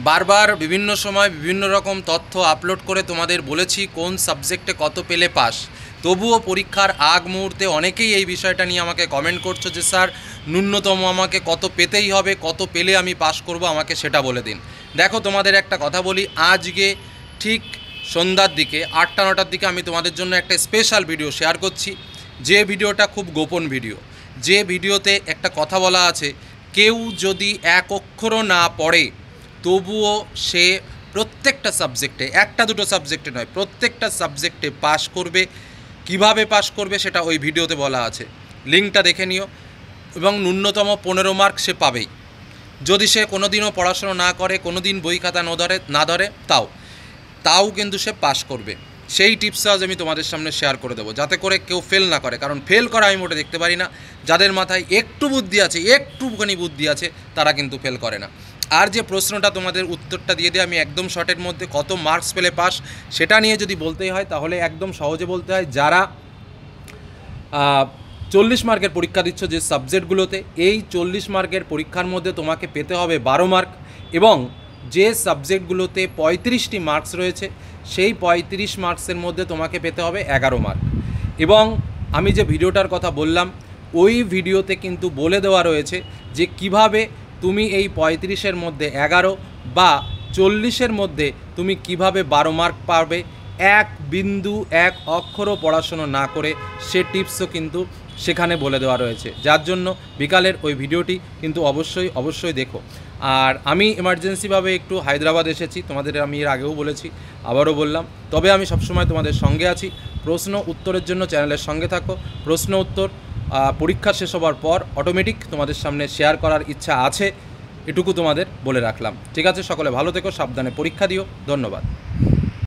বারবার বিভিন্ন সময় বিভিন্ন রকম তথ্য আপলোড করে তোমাদের বলেছি কোন সাবজেক্টে কত পেলে পাস। তবুও পরীক্ষার আগ মুহূর্তে অনেকেই এই বিষয়টা নিয়ে আমাকে কমেন্ট করছো যে স্যার ন্যূনতম আমাকে কত পেতেই হবে, কত পেলে আমি পাস করব, আমাকে সেটা বলে দিন। দেখো, তোমাদের একটা কথা বলি, আজকে ঠিক সন্ধ্যার দিকে 8টা-9টার দিকে আমি তোমাদের জন্য একটা স্পেশাল ভিডিও শেয়ার করছি, যে ভিডিওটা খুব গোপন ভিডিও। যে ভিডিওতে একটা কথা বলা আছে, কেউ যদি এক অক্ষরও না পড়ে তবুও সে প্রত্যেকটা সাবজেক্টে, একটা দুটো সাবজেক্টে নয়, প্রত্যেকটা সাবজেক্টে পাস করবে। কিভাবে পাস করবে সেটা ওই ভিডিওতে বলা আছে, লিঙ্কটা দেখে নিও। এবং ন্যূনতম 15 মার্ক সে পাবেই। যদি সে কোনো দিনও পড়াশোনা না করে, কোনো দিন বই খাতা না ধরে তাও কিন্তু সে পাস করবে। সেই টিপস আজ আমি তোমাদের সামনে শেয়ার করে দেবো, যাতে করে কেউ ফেল না করে। কারণ ফেল করা আমি মোটে দেখতে পারি না। যাদের মাথায় একটু বুদ্ধি আছে, একটুখানি বুদ্ধি আছে, তারা কিন্তু ফেল করে না। আর যে প্রশ্নটা তোমাদের উত্তরটা দিয়ে দিয়ে আমি একদম শর্টের মধ্যে কত মার্কস পেলে পাস সেটা নিয়ে যদি বলতেই হয়, তাহলে একদম সহজে বলতে হয়, যারা 40 মার্কের পরীক্ষা দিচ্ছ যে সাবজেক্টগুলোতে, এই 40 মার্কের পরীক্ষার মধ্যে তোমাকে পেতে হবে 12 মার্ক, এবং যে সাবজেক্টগুলোতে 35টি মার্কস রয়েছে সেই 35 মার্কসের মধ্যে তোমাকে পেতে হবে 11 মার্ক। এবং আমি যে ভিডিওটার কথা বললাম, ওই ভিডিওতে কিন্তু বলে দেওয়া রয়েছে যে কিভাবে তুমি এই 35-এর মধ্যে 11 বা 40-এর মধ্যে তুমি কিভাবে 12 মার্ক পাবে, এক বিন্দু এক অক্ষরও পড়াশোনা না করে। সে টিপসও কিন্তু সেখানে বলে দেওয়া রয়েছে, যার জন্য বিকালের ওই ভিডিওটি কিন্তু অবশ্যই দেখো। আর আমি এমার্জেন্সিভাবে একটু হায়দ্রাবাদ এসেছি, তোমাদের আমি এর আগেও বলেছি, আবারও বললাম। তবে আমি সবসময় তোমাদের সঙ্গে আছি। প্রশ্ন উত্তরের জন্য চ্যানেলের সঙ্গে থাকো। প্রশ্ন উত্তর পরীক্ষা শেষ হবার পর অটোমেটিক তোমাদের সামনে শেয়ার করার ইচ্ছা আছে, এটুকু তোমাদের বলে রাখলাম। ঠিক আছে, সকলে ভালো থেকো, সাবধানে পরীক্ষা দিও। ধন্যবাদ।